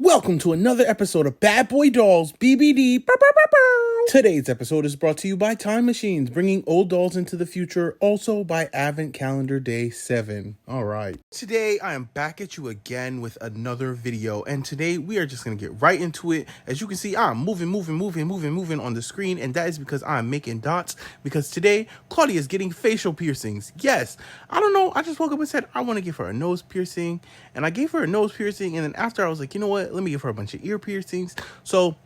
Welcome to another episode of Badboydolls BBD. Bow, bow, bow, bow. Today's episode is brought to you by Time Machines, bringing old dolls into the future, also by Advent Calendar Day 7. All right. Today, I am back at you again with another video, and today we are just going to get right into it. As you can see, I'm moving on the screen, and that is because I'm making dots, because today, Claudie is getting facial piercings. Yes, I don't know, I just woke up and said, I want to give her a nose piercing, and I gave her a nose piercing, and then after I was like, you know what, let me give her a bunch of ear piercings. So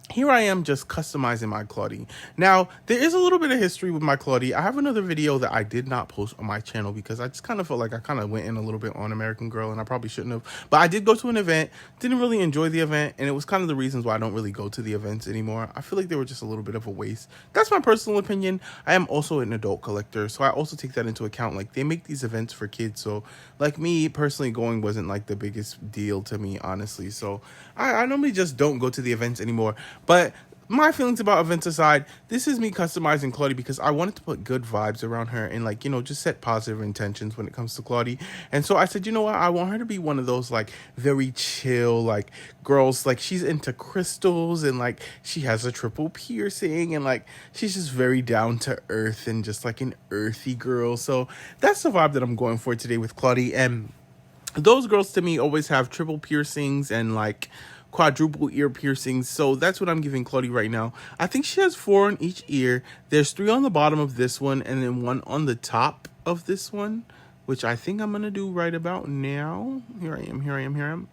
here I am just customizing my Claudie. Now, there is a little bit of history with my Claudie. I have another video that I did not post on my channel because I just kind of felt like I kind of went in a little bit on American Girl, and I probably shouldn't have. But I did go to an event, didn't really enjoy the event, and it was kind of the reasons why I don't really go to the events anymore. I feel like they were just a little bit of a waste. That's my personal opinion. I am also an adult collector, so I also take that into account. Like, they make these events for kids, so like me personally going wasn't like the biggest deal to me, honestly. So I normally just don't go to the events anymore. But my feelings about events aside, this is me customizing Claudie because I wanted to put good vibes around her and, like, you know, just set positive intentions when it comes to Claudie. And so I said, you know what, I want her to be one of those, like, very chill, like, girls, like, she's into crystals and, like, she has a triple piercing and, like, she's just very down to earth and just, like, an earthy girl. So that's the vibe that I'm going for today with Claudie. And those girls to me always have triple piercings and, like, quadruple ear piercings, so that's what I'm giving Claudie right now. I think she has 4 on each ear. There's 3 on the bottom of this one and then 1 on the top of this one, which I think I'm gonna do right about now. Here I am.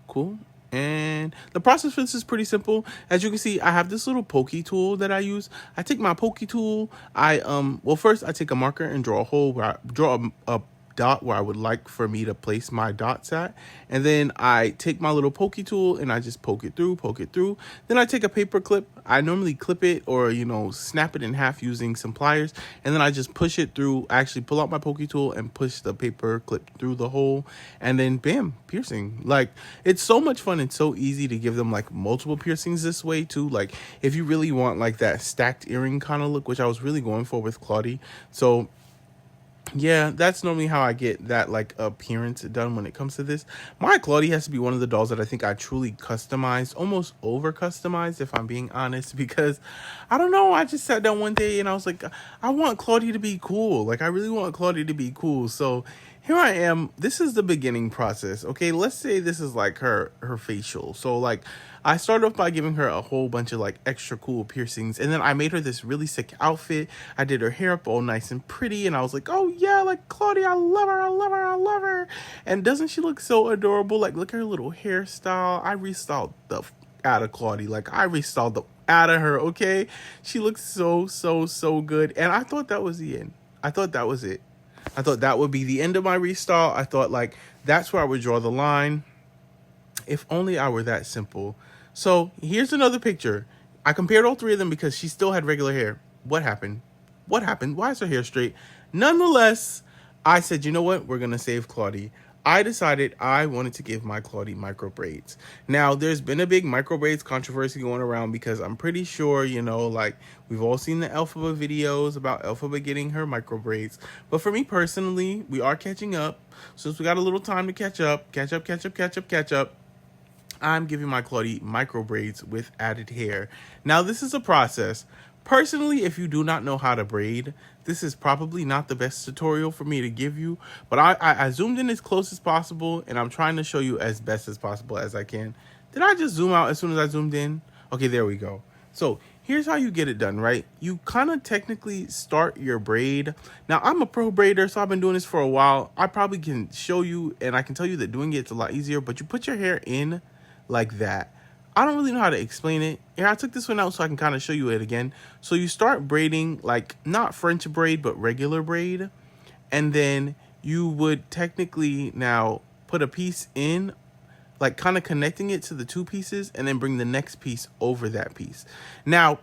Cool. And the process for this is pretty simple. As you can see, I have this little pokey tool that I use. I take my pokey tool, well, first I take a marker and draw a hole where I draw a dot where I would like for me to place my dots at, and then I take my little pokey tool and I just poke it through. Then I take a paper clip. I normally clip it or, you know, snap it in half using some pliers, and then I just push it through. I actually pull out my pokey tool and push the paper clip through the hole, and then bam, piercing. Like, it's so much fun and so easy to give them like multiple piercings this way too. Like, if you really want like that stacked earring kind of look, which I was really going for with Claudie. So yeah, that's normally how I get that like appearance done when it comes to this. My Claudie has to be one of the dolls that I think I truly customized, almost over customized if I'm being honest, because I don't know, I just sat down one day and I was like, I want Claudie to be cool. Like, I really want Claudie to be cool. So here I am. This is the beginning process. Okay, let's say this is like her facial. So like, I started off by giving her a whole bunch of like extra cool piercings, and then I made her this really sick outfit. I did her hair up all nice and pretty, and I was like, oh yeah, like Claudie, I love her. And doesn't she look so adorable? Like, look at her little hairstyle. I restyled the out of Claudie. Like, I restyled the out of her, okay? She looks so good. And I thought that was the end. I thought that was it. I thought that would be the end of my restyle. I thought, like, that's where I would draw the line. If only I were that simple. So here's another picture. I compared all 3 of them because she still had regular hair. What happened? Why is her hair straight? Nonetheless, I said, you know what? We're going to save Claudie. I decided I wanted to give my Claudie micro braids. Now, there's been a big micro braids controversy going around because I'm pretty sure, you know, like, we've all seen the Elphaba videos about Elphaba getting her micro braids. But for me personally, we are catching up. Since we got a little time to catch up, I'm giving my Claudie micro braids with added hair. Now, this is a process. Personally, if you do not know how to braid, this is probably not the best tutorial for me to give you, but I zoomed in as close as possible, and I'm trying to show you as best as possible as I can. Did I just zoom out as soon as I zoomed in? Okay, there we go. So here's how you get it done, right? You kind of technically start your braid. Now, I'm a pro braider, so I've been doing this for a while. I probably can show you, and I can tell you that doing it's a lot easier, but you put your hair in like that. I don't really know how to explain it. Here, I took this one out so I can kind of show you it again. So you start braiding, like, not French braid, but regular braid. And then you would technically now put a piece in, like, kind of connecting it to the 2 pieces, and then bring the next piece over that piece. Now,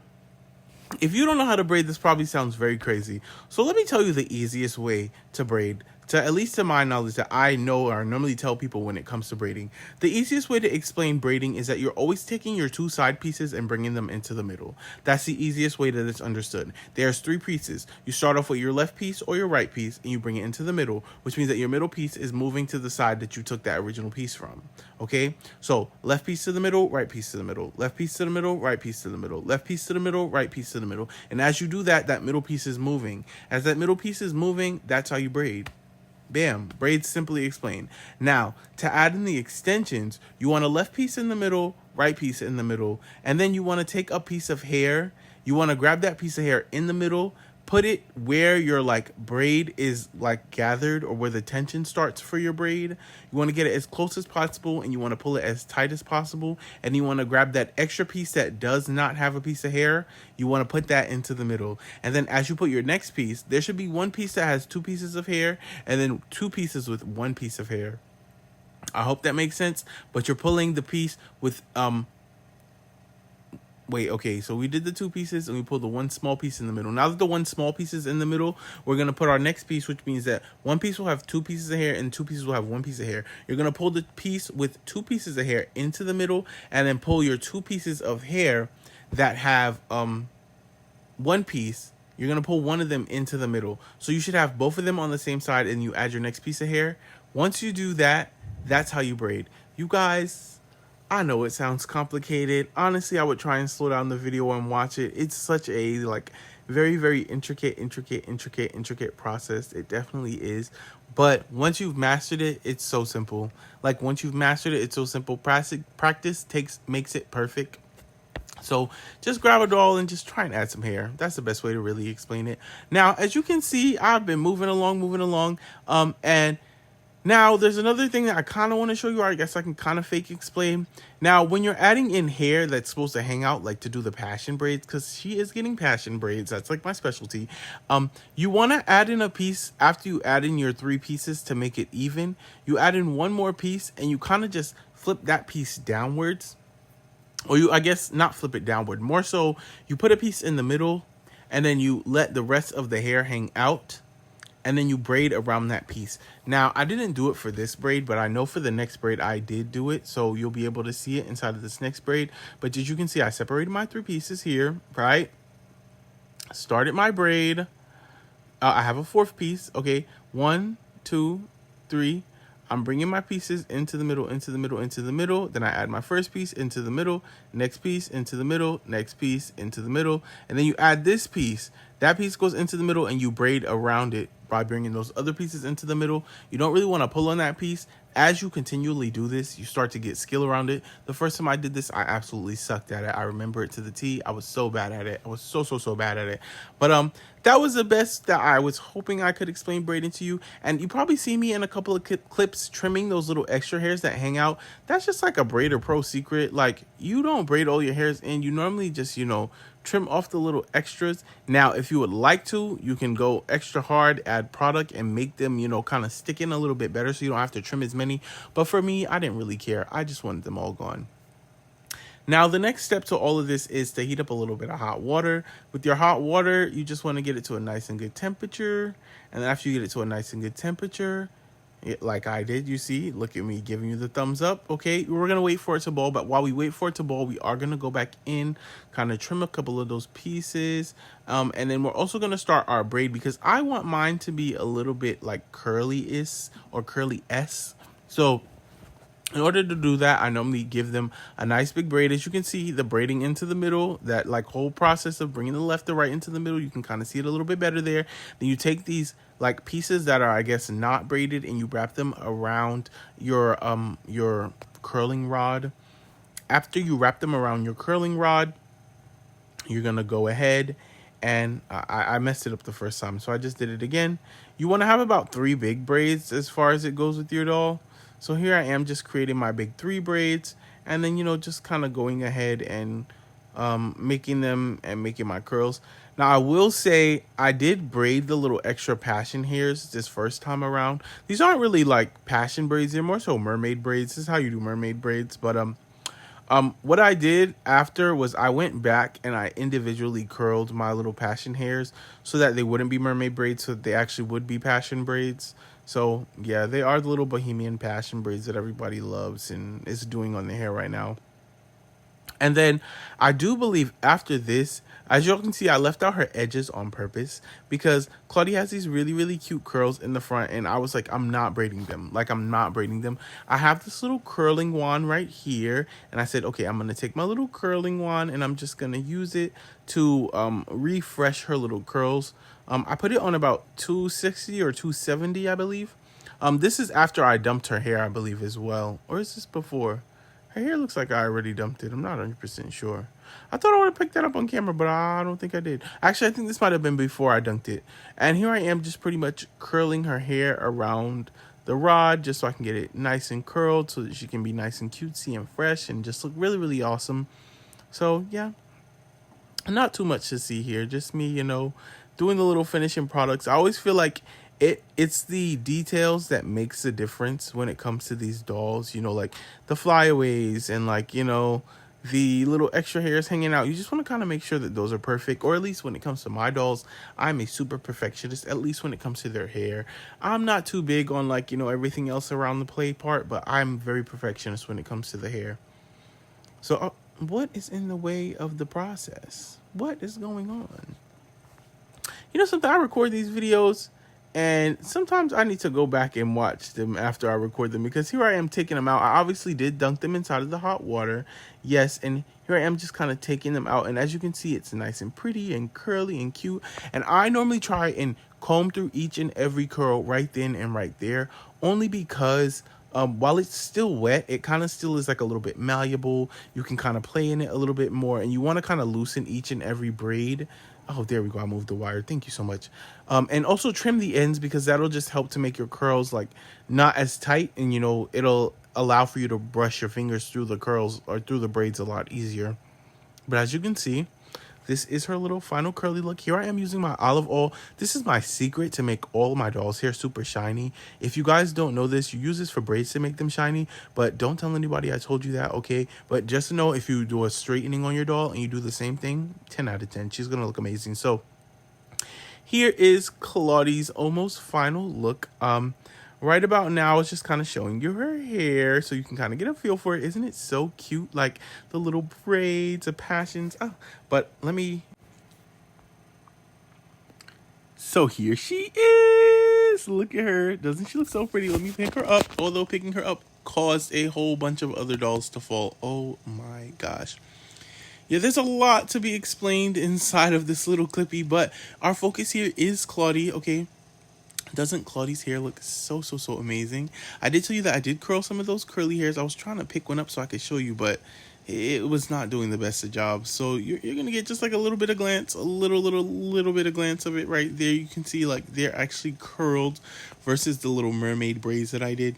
if you don't know how to braid, this probably sounds very crazy. So let me tell you the easiest way to braid to at least to my knowledge that I know or normally tell people when it comes to braiding. The easiest way to explain braiding is that you're always taking your two side pieces and bringing them into the middle. That's the easiest way that it's understood. There's three pieces. You start off with your left piece or your right piece and you bring it into the middle, which means that your middle piece is moving to the side that you took that original piece from. Okay, so left piece to the middle, right piece to the middle, left piece to the middle, right piece to the middle, left piece to the middle, right piece to the middle. And as you do that, that middle piece is moving. As that middle piece is moving, that's how you braid. Bam, braids simply explained. Now, to add in the extensions, you want a left piece in the middle, right piece in the middle, and then you want to take a piece of hair. You want to grab that piece of hair in the middle, put it where your like braid is like gathered or where the tension starts for your braid. You want to get it as close as possible and you want to pull it as tight as possible. And you want to grab that extra piece that does not have a piece of hair. You want to put that into the middle. And then as you put your next piece, there should be one piece that has two pieces of hair and then two pieces with one piece of hair. I hope that makes sense. But you're pulling the piece with wait, okay, so we did the two pieces and we pulled the one small piece in the middle. Now that the one small piece is in the middle, we're going to put our next piece, which means that one piece will have two pieces of hair and two pieces will have one piece of hair. You're going to pull the piece with two pieces of hair into the middle and then pull your two pieces of hair that have one piece. You're going to pull one of them into the middle. So you should have both of them on the same side and you add your next piece of hair. Once you do that, that's how you braid. You guys, I know it sounds complicated. Honestly, I would try and slow down the video and watch it. It's such a like very, very intricate process. It definitely is. But once you've mastered it, it's so simple. Like once you've mastered it, it's so simple. Practice makes it perfect. So just grab a doll and just try and add some hair. That's the best way to really explain it. Now, as you can see, I've been moving along. And now, there's another thing that I kind of want to show you, or I guess I can kind of fake explain. Now, when you're adding in hair that's supposed to hang out, like to do the passion braids, because she is getting passion braids, that's like my specialty. You want to add in a piece after you add in your three pieces to make it even. You add in one more piece and you kind of just flip that piece downwards. Or I guess not flip it downward. More so, you put a piece in the middle and then you let the rest of the hair hang out. And then you braid around that piece. Now, I didn't do it for this braid, but I know for the next braid I did do it. So you'll be able to see it inside of this next braid. But as you can see, I separated my three pieces here, right? Started my braid. I have a fourth piece. Okay, 1, 2, 3. I'm bringing my pieces into the middle. Then I add my first piece into the middle, next piece into the middle, next piece into the middle. And then you add this piece. That piece goes into the middle and you braid around it by bringing those other pieces into the middle. You don't really want to pull on that piece. As you continually do this, you start to get skill around it. The first time I did this, I absolutely sucked at it. I remember it to the T. I was so bad at it. I was so bad at it. But that was the best that I was hoping I could explain braiding to you. And you probably see me in a couple of clips trimming those little extra hairs that hang out. That's just like a braider pro secret. Like, you don't braid all your hairs in. You normally just, trim off the little extras. Now, if you would like to, you can go extra hard, add product and make them, kind of stick in a little bit better so you don't have to trim as many. But for me, I didn't really care. I just wanted them all gone. Now, the next step to all of this is to heat up a little bit of hot water. With your hot water, you just want to get it to a nice and good temperature. And then after you get it to a nice and good temperature, like I did, you see, look at me giving you the thumbs up. Okay, we're going to wait for it to boil. But while we wait for it to boil, we are going to go back in, kind of trim a couple of those pieces. And then we're also going to start our braid because I want mine to be a little bit like curly-ish or curly-esque. So in order to do that, I normally give them a nice big braid. As you can see, the braiding into the middle, that like whole process of bringing the left to right into the middle, you can kind of see it a little bit better there. Then you take these like pieces that are, I guess, not braided and you wrap them around your curling rod. After you wrap them around your curling rod, you're going to go ahead and I messed it up the first time, so I just did it again. You want to have about 3 big braids as far as it goes with your doll. So here I am just creating my big 3 braids and then, just kind of going ahead and making them and making my curls. Now, I will say I did braid the little extra passion hairs this first time around. These aren't really like passion braids. They're more so mermaid braids. This is how you do mermaid braids. But what I did after was I went back and I individually curled my little passion hairs so that they wouldn't be mermaid braids, so that they actually would be passion braids. So yeah, they are the little bohemian passion braids that everybody loves and is doing on their hair right now. And then I do believe after this, as you all can see, I left out her edges on purpose because Claudie has these really, really cute curls in the front. And I was like, I'm not braiding them. Like, I'm not braiding them. I have this little curling wand right here. And I said, okay, I'm going to take my little curling wand and I'm just going to use it to refresh her little curls. I put it on about 260 or 270, I believe. This is after I dumped her hair, I believe, as well. Or is this before? Her hair looks like I already dumped it. I'm not 100% sure. I thought I would have picked that up on camera, but I don't think I did. Actually, I think this might have been before I dunked it. And here I am just pretty much curling her hair around the rod just so I can get it nice and curled so that she can be nice and cutesy and fresh and just look really, really awesome. So, yeah. Not too much to see here. Just me, doing the little finishing products. I always feel like it's the details that makes the difference when it comes to these dolls, like the flyaways and like, the little extra hairs hanging out. You just want to kind of make sure that those are perfect, or at least when it comes to my dolls, I'm a super perfectionist, at least when it comes to their hair. I'm not too big on like, everything else around the play part, but I'm very perfectionist when it comes to the hair. So what is in the way of the process? What is going on? Something, I record these videos and sometimes I need to go back and watch them after I record them because here I am taking them out. I obviously did dunk them inside of the hot water. Yes, and here I am just kind of taking them out. And as you can see, it's nice and pretty and curly and cute. And I normally try and comb through each and every curl right then and right there, only because while it's still wet, it kind of still is like a little bit malleable. You can kind of play in it a little bit more, and you want to kind of loosen each and every braid. Oh, there we go. I moved the wire. Thank you so much. And also trim the ends because that'll just help to make your curls like not as tight, and it'll allow for you to brush your fingers through the curls or through the braids a lot easier. But as you can see, this is her little final curly look. Here I am using my olive oil. This is my secret to make all of my dolls' hair super shiny. If you guys don't know this, you use this for braids to make them shiny, but don't tell anybody I told you that, okay? But just to know, if you do a straightening on your doll and you do the same thing, 10 out of 10. She's going to look amazing. So here is Claudie's almost final look. Right about now, it's just kind of showing you her hair so you can kind of get a feel for it. Isn't it so cute? Like the little braids, the passions. Oh, but let me... So here she is. Look at her. Doesn't she look so pretty? Let me pick her up. Although picking her up caused a whole bunch of other dolls to fall. Oh my gosh. Yeah, there's a lot to be explained inside of this little clippy, but our focus here is Claudie, okay? Doesn't Claudie's hair look so amazing? I did tell you that I did curl some of those curly hairs. I was trying to pick one up so I could show you, but it was not doing the best of job. So you're going to get just like a little bit of glance, a little bit of glance of it right there. You can see like they're actually curled versus the little mermaid braids that I did.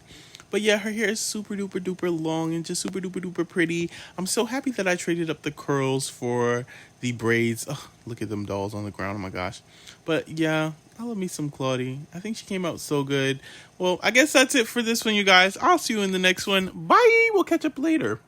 But yeah, her hair is super duper duper long and just super duper duper pretty. I'm so happy that I traded up the curls for the braids. Oh, look at them dolls on the ground. Oh my gosh. But yeah, I love me some Claudie. I think she came out so good. Well, I guess that's it for this one, you guys. I'll see you in the next one. Bye. We'll catch up later.